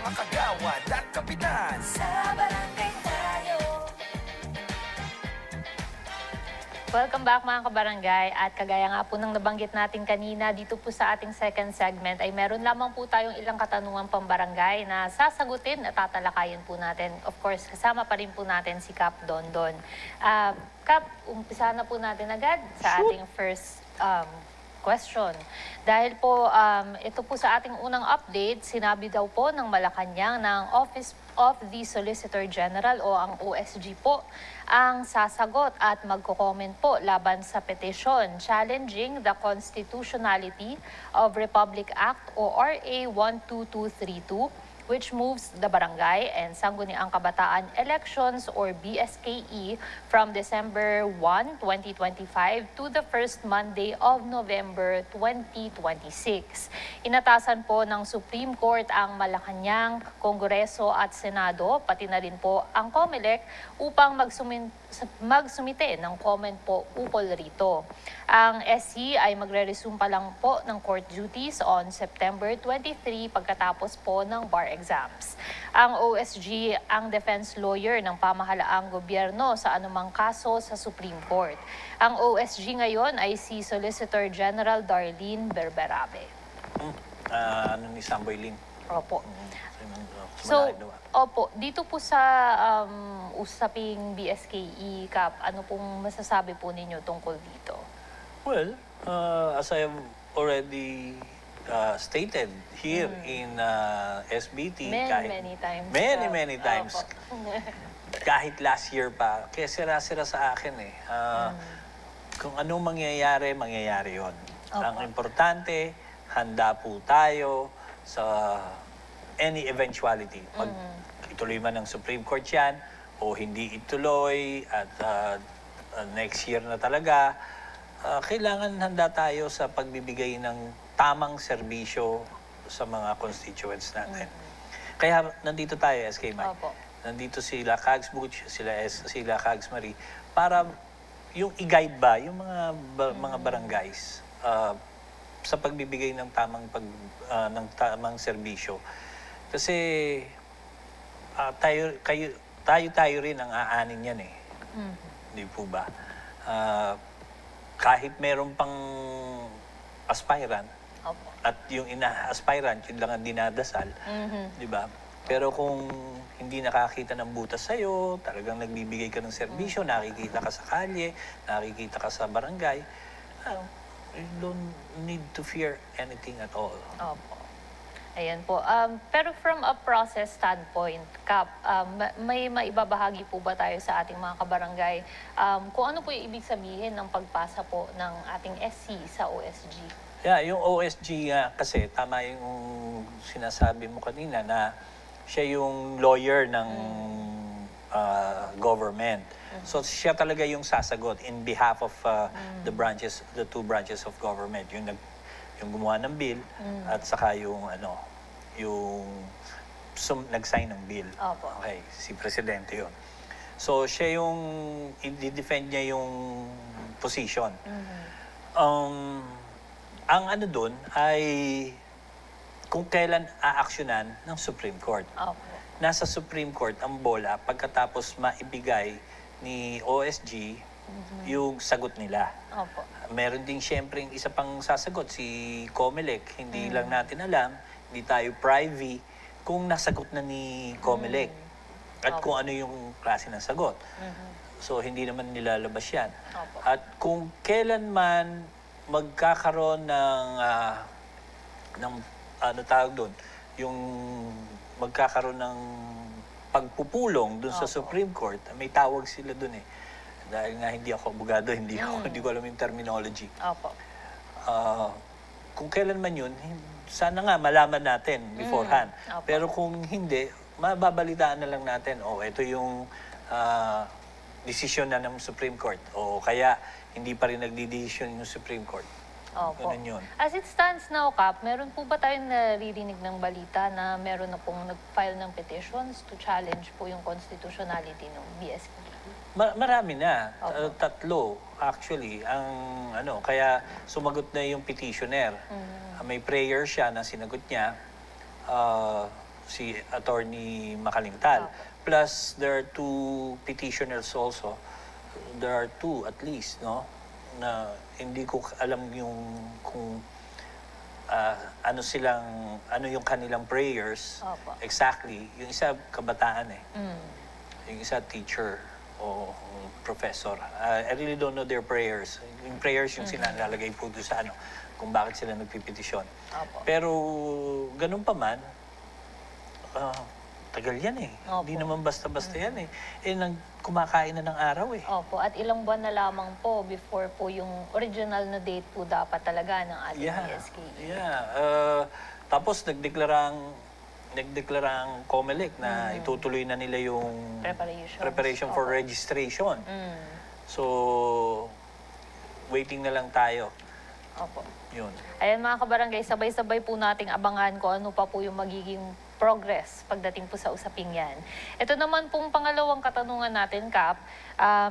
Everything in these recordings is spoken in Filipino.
mga kagawad at kapitan. Sa barangay tayo. Welcome back mga kabarangay, at kagaya nga po ng nabanggit natin kanina dito po sa ating second segment ay meron lamang po tayong ilang katanungan pambarangay na sasagutin at tatalakayin po natin. Of course, kasama pa rin po natin si Kap Dondon. Kap, umpisa na po natin agad sa ating first question. Dahil po ito po sa ating unang update, sinabi daw po ng Malacanang ng Office of the Solicitor General o ang OSG po ang sasagot at magko-comment po laban sa petisyon challenging the constitutionality of Republic Act o RA 12232, which moves the Barangay and Sangguniang Kabataan Elections or BSKE from December 1, 2025 to the first Monday of November 2026. Inatasan po ng Supreme Court ang Malacanang, Kongreso at Senado, pati na rin po ang COMELEC upang magsumite ng comment po ukol rito. Ang SC ay magre-resume pa lang po ng court duties on September 23 pagkatapos po ng bar exams. Ang OSG ang defense lawyer ng pamahalaang gobyerno sa anumang kaso sa Supreme Court. Ang OSG ngayon ay si Solicitor General Darlene Berberabe. Ano ni Samboy Lim. Opo. So, Opo, dito po sa usaping BSKE, Kap, ano pong masasabi po ninyo tungkol dito? well, as I have already stated here in SBT, Many times. Many times. Opo. Kahit last year pa, kaya sira-sira sa akin eh. Kung anong mangyayari, mangyayari yon. Ang importante, handa po tayo sa any eventuality. Pag ituloy man ng Supreme Court yan, o hindi ituloy, at next year na talaga, kailangan handa tayo sa pagbibigay ng tamang serbisyo sa mga constituents natin. Kaya nandito tayo, SK Mike. Opo. Nandito sila Kags Butch, sila Kags Marie, para yung i-guide ba yung mga barangays sa pagbibigay ng tamang serbisyo. Kasi tayo rin ang aanin yan eh. Di po ba? Kahit meron pang aspirant, Opo. at yung ina-aspirant, yun lang ang dinadasal, di ba? Pero kung hindi nakakita ng butas sa'yo, talagang nagbibigay ka ng serbisyo, nakikita ka sa kalye, nakikita ka sa barangay, you don't need to fear anything at all. Opo. Ayan po. Pero from a process standpoint, Kap, may maibabahagi po ba tayo sa ating mga kabarangay kung ano po yung ibig sabihin ng pagpasa po ng ating SC sa OSG? Yeah, yung OSG kasi tama yung sinasabi mo kanina na siya yung lawyer ng government. So siya talaga yung sasagot in behalf of the two branches of government. Yung gumawa ng bill at saka yung nag-sign ng bill. Opo. Okay, si presidente yun. So siya yung i-defend niya yung position. Ang ano doon ay kung kailan aaksyonan ng Supreme Court. Opo. Nasa Supreme Court ang bola pagkatapos maibigay ni OSG yung sagot nila. Opo. Meron din siyempre isa pang sasagot, si COMELEC. Hindi lang natin alam, hindi tayo privy kung nasagot na ni COMELEC at kung ano yung klase ng sagot. So, hindi naman nilalabas yan. Opo. At kung kailan man magkakaroon ng ano tawag doon, yung magkakaroon ng pagpupulong doon sa Supreme Court, may tawag sila doon eh. Dahil nga hindi ako abogado, hindi ko alam yung terminology. Opo. Kung kailan man yun, sana nga malaman natin beforehand. Opo. Pero kung hindi, mababalitaan na lang natin, ito yung desisyon na ng Supreme Court. O kaya, hindi pa rin nagdi-decision yung Supreme Court. Opo. Ganun yun. As it stands now, Kap, meron po ba tayong naririnig ng balita na meron na pong nag-file ng petitions to challenge po yung constitutionality ng BSK? Marami na. Opo. Tatlo, actually. Kaya sumagot na yung petitioner. May prayer siya na sinagot niya. si Attorney Makalintal. Plus, there are two petitioners also. There are two at least, no? Na hindi ko alam yung kung ano yung kanilang prayers. Opo. Exactly. Yung isa, kabataan eh. Yung isa, teacher o professor. I really don't know their prayers. Yung prayers yung sinalalagay po doon sa kung bakit sila nagpipetisyon. Opo. Pero ganun pa man, tagal yan eh. Opo. Hindi naman basta-basta yan eh. Kumakain na ng araw eh. Opo, at ilang buwan na lamang po before po yung original na date po dapat talaga ng ating PSK. Tapos nagdeklarang COMELEC na itutuloy na nila yung preparation for registration. So, waiting na lang tayo. Opo. Yun. Ayan mga kabarangay, sabay-sabay po nating abangan kung ano pa po yung magiging progress pagdating po sa usaping yan. Ito naman pong pangalawang katanungan natin, Kap.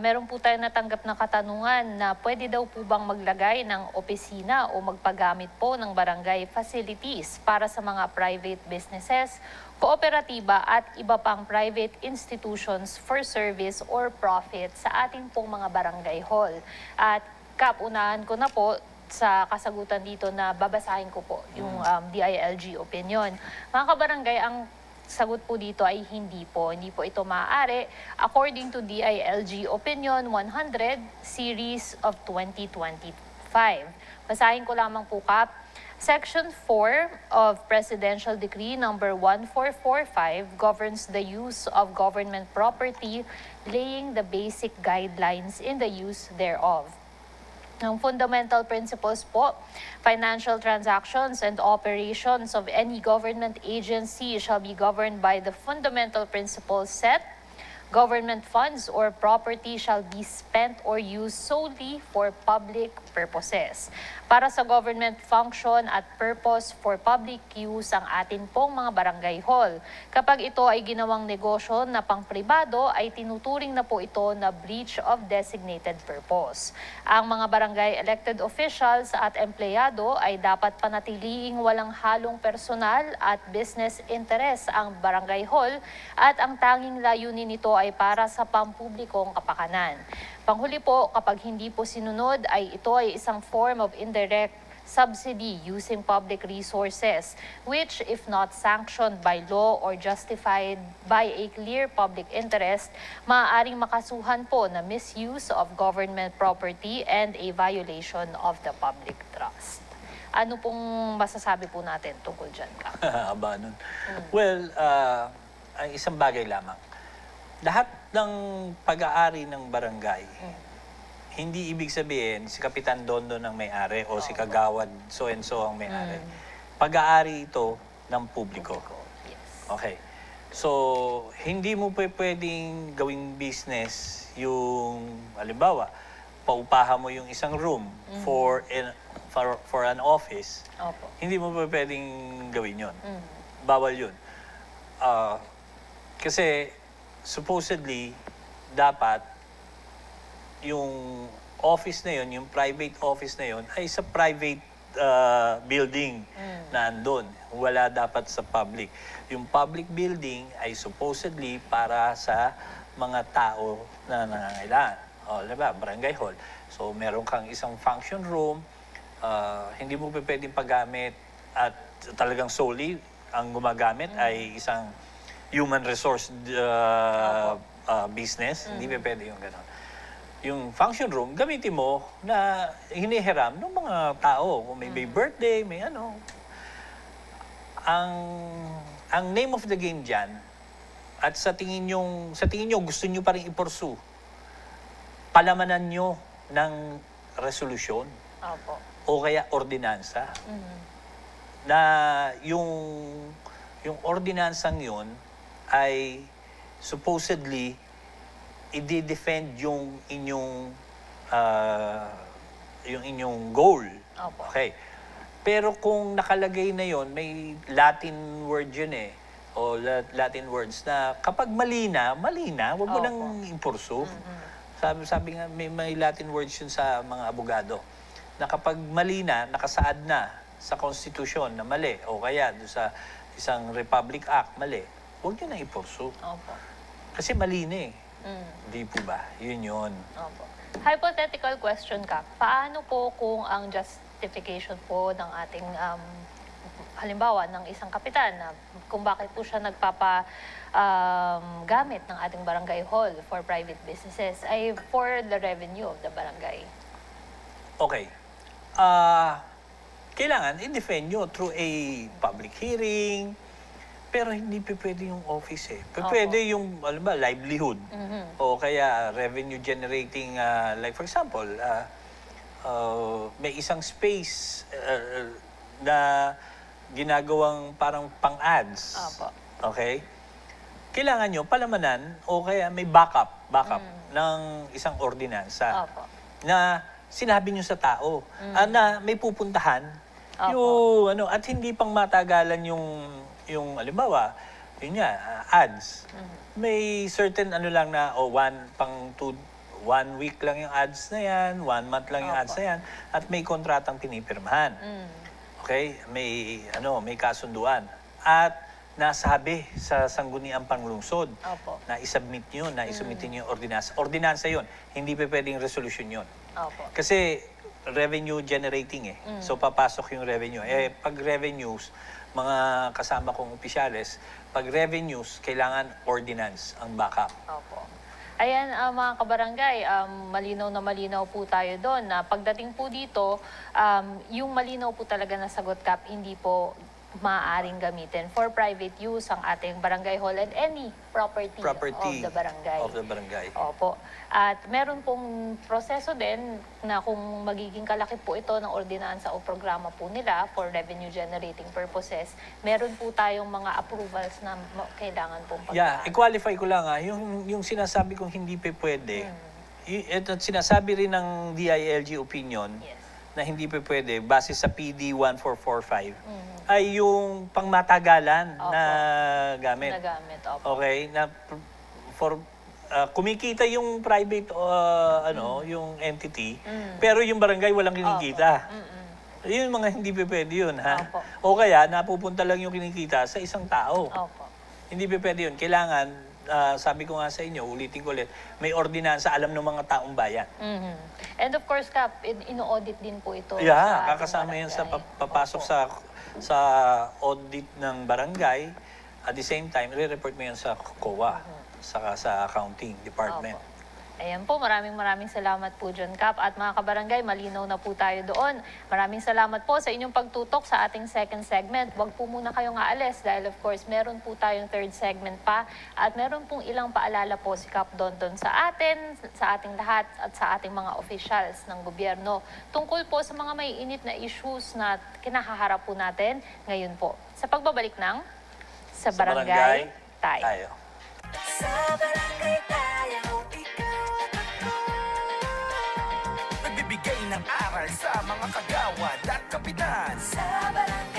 Meron po tayo natanggap na katanungan na pwede daw po bang maglagay ng opisina o magpagamit po ng barangay facilities para sa mga private businesses, kooperatiba at iba pang private institutions for service or profit sa ating pong mga barangay hall. At Kap, unahan ko na po sa kasagutan dito na babasahin ko po yung DILG opinion. Mga kabarangay, ang sagot po dito ay hindi po. Hindi po ito maaari according to DILG opinion 100 series of 2025. Basahin ko lamang po, Kap. Section 4 of Presidential Decree number 1445 governs the use of government property, laying the basic guidelines in the use thereof. Ang fundamental principles po, financial transactions and operations of any government agency shall be governed by the fundamental principles set. Government funds or property shall be spent or used solely for public purposes. Para sa government function at purpose for public use ang atin pong mga barangay hall. Kapag ito ay ginawang negosyo na pangpribado, ay tinuturing na po ito na breach of designated purpose. Ang mga barangay elected officials at empleyado ay dapat panatiliing walang halong personal at business interest ang barangay hall at ang tanging layunin nito ay para sa pampublikong kapakanan. Panghuli po, kapag hindi po sinunod, ay ito ay isang form of indirect subsidy using public resources, which if not sanctioned by law or justified by a clear public interest, maaaring makasuhan po na misuse of government property and a violation of the public trust. Ano pong masasabi po natin tungkol dyan, Kap? Aba nun. Well, ang isang bagay lamang. Lahat ng pag-aari ng barangay, hindi ibig sabihin si Kapitan Dondo ng may-ari o si Kagawad so-and-so ang may-ari. Pag-aari ito ng publiko. Yes. Okay. So, hindi mo pwedeng gawing business yung, halimbawa, paupahan mo yung isang room for an office. Opo. Hindi mo pwedeng gawin yun. Bawal yun. Kasi, supposedly, dapat yung office na yun, yung private office na yun, ay sa private building na andun. Wala dapat sa public. Yung public building ay supposedly para sa mga tao na nangangailangan. O, diba? Barangay hall. So, meron kang isang function room, hindi mo pwedeng paggamit at talagang solely ang gumagamit ay isang human resource business. Hindi pwede yung gano'n. Yung function room, gamitin mo na hinihiram ng mga tao. Kung may birthday, may ano. Ang name of the game dyan, at sa tingin nyo, gusto nyo pa rin i-pursue, palamanan nyo ng resolusyon. Opo. O kaya ordinansa. Na yung ordinansang yun ay supposedly i-defend yung inyong goal. Opo. Okay. Pero kung nakalagay na yon, may Latin word yun eh. O Latin words na kapag malina, huwag mo Opo. nang impurso. Sabi nga, may Latin words yun sa mga abogado. Na kapag malina, nakasaad na sa konstitusyon na mali, o kaya doon sa isang Republic Act, mali, huwag nyo na i-pursue. Opo. Kasi mali na eh. Mm. Di po ba? Yun yun. Opo. Hypothetical question ka, paano po kung ang justification po ng ating, halimbawa, ng isang kapitan na kung bakit po siya gamit ng ating barangay hall for private businesses ay for the revenue of the barangay? Okay. Kailangan i-defend nyo through a public hearing, pero hindi pa pwede yung office eh. Pwede yung, alam ba, livelihood. O kaya revenue generating, like for example, may isang space na ginagawang parang pang-ads. Opo. Okay? Kailangan nyo palamanan o kaya may backup ng isang ordinansa Opo. na sinabi nyo sa tao na may pupuntahan Opo. yung at hindi pang matagalan yung halimbawa yun nga ads. May certain lang na one week lang yung ads na yan, 1 month lang yung ads na yan at may kontratang pinipirmahan. Okay? May kasunduan. At nasabi sa Sangguniang Panglungsod Opo. na i-submit nyo, na isumitin yung ordinansa. Ordinansa yun, hindi pa pwedeng resolution yun. Opo. Kasi revenue generating eh. So papasok yung revenue. Pag revenues, mga kasama kong opisyales, pag revenues, kailangan ordinance ang backup. Opo. Ayan, mga kabarangay, malinaw na malinaw po tayo doon na pagdating po dito, yung malinaw po talaga na sagot, Kap, hindi po maaaring gamitin for private use ang ating barangay hall and any property of the barangay. Opo. At meron pong proseso din na kung magiging kalaki po ito ng ordinansa o programa po nila for revenue generating purposes, meron po tayong mga approvals na kailangan pong pagdaan. I-qualify ko lang yung sinasabi kong hindi pa pwede, at sinasabi rin ng DILG opinion, Yes. na hindi pa pwede, base sa PD 1445, ay yung pangmatagalan na gamit. Nagamit, opo. Okay? Na kumikita yung private, yung entity, pero yung barangay walang kinikita. Yun mga hindi pa pwede yun, ha? Opo. O kaya, napupunta lang yung kinikita sa isang tao. Opo. Hindi pa pwede yun. Kailangan, sabi ko nga sa inyo, ulitin ko ulit, may ordinansa alam ng mga taong bayan. And of course, Kap, ino-audit din po ito. Yeah, sa ating kakasama yan sa barangay. papasok Opo. sa audit ng barangay. At the same time, re-report mo yan sa COA, saka sa accounting department. Opo. Ayan po, maraming salamat po dyan, Kap. At mga kabarangay, malinaw na po tayo doon. Maraming salamat po sa inyong pagtutok sa ating second segment. Huwag po muna kayong aalis dahil of course, meron po tayong third segment pa. At meron pong ilang paalala po si Kap Donton sa atin, sa ating lahat, at sa ating mga officials ng gobyerno. Tungkol po sa mga may init na issues na kinakaharap po natin ngayon po. Sa pagbabalik ng Sa Barangay Tayo. Sa barangay tayo, ikaw at ako. Nagbibigay ng aral sa mga kagawad at kapitan. Sa barangay